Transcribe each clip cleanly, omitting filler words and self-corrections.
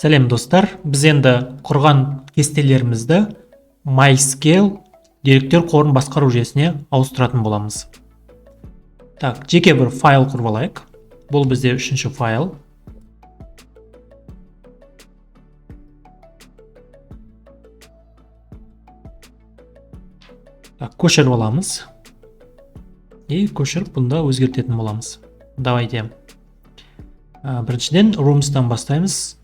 Сәлем достар, біз енді құрған кестелерімізді MySQL деректер қорын басқару жүйесіне ауыстыратын боламыз. Так, жеке бір файл құрып алайық. Бұл бізде үшінші файл. Так, көшіріп аламыз. И көшіріп бұнда өзгертетін боламыз. Давайте. Біріншіден rooms'тан бастаймыз.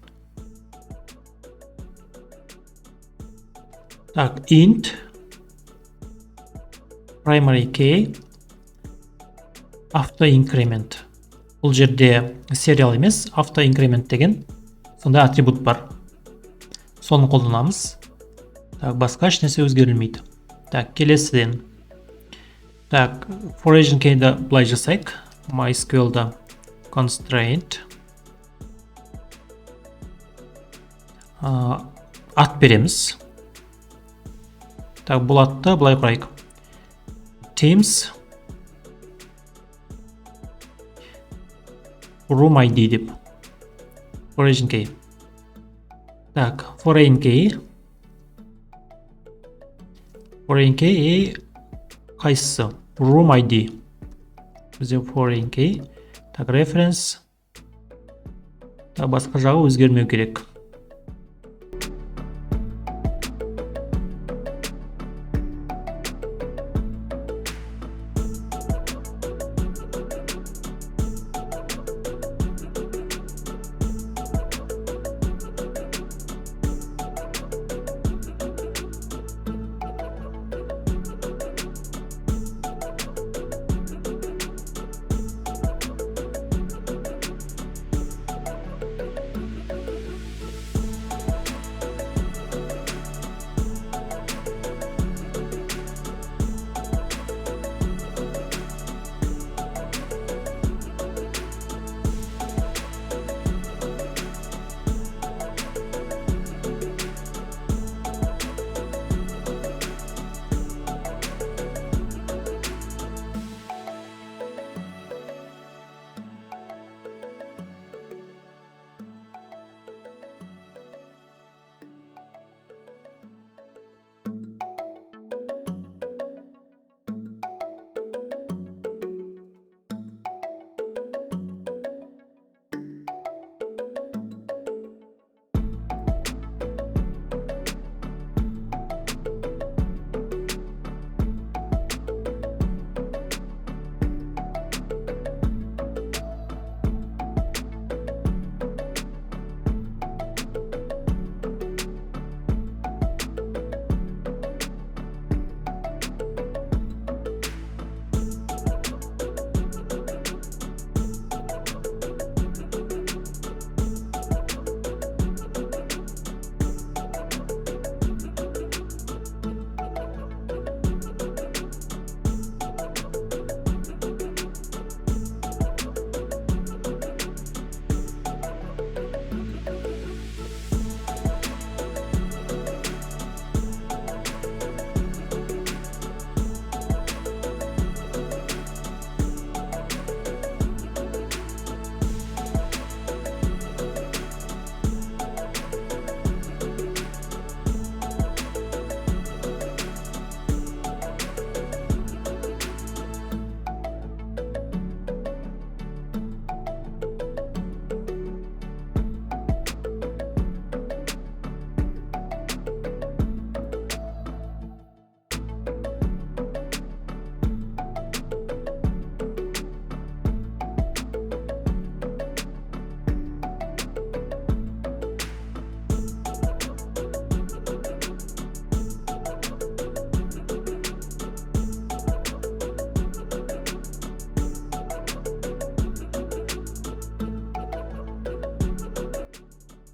Так, int primary key auto increment. Бұл жерде serial емес, auto increment деген сондай атрибут бар. Соны қолданамыз. Так, басқа ешнәрсе өзгерілмейді. Так, келесіден. Так, for agent keyді былай жасайық. MySQL-да constraint ат береміз. Так, бұл атты былай құрайық. Teams room ID деп. Foreign key. Так, foreign key қайсысы? Room ID. Бізде foreign key. Так, reference. Так, басқа жағы өзгермеу керек.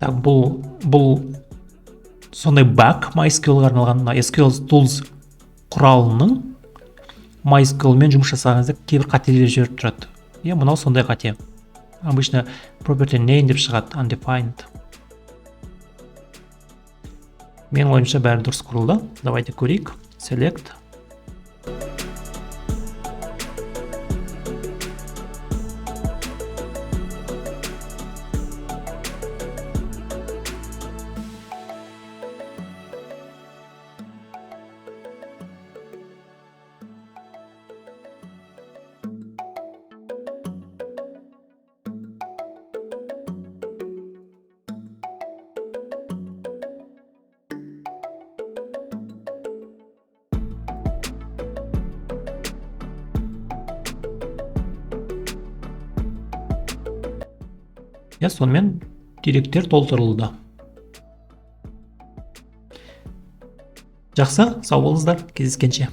Так, бұл сондай баг MySQL-ға арналған SQL Tools құралының MySQL-мен жұмыс жасағаныңызда кейбір қателер жіберіп тұрады. Мынау сондай қате. Обычно property name деп шығады, undefined. Мен ойымша бәрі дұрыс құрылды. Давайте көрейік. Select. иә, сонымен деректер толтырылды. Жақсы, сау болыңыздар, кездескенше.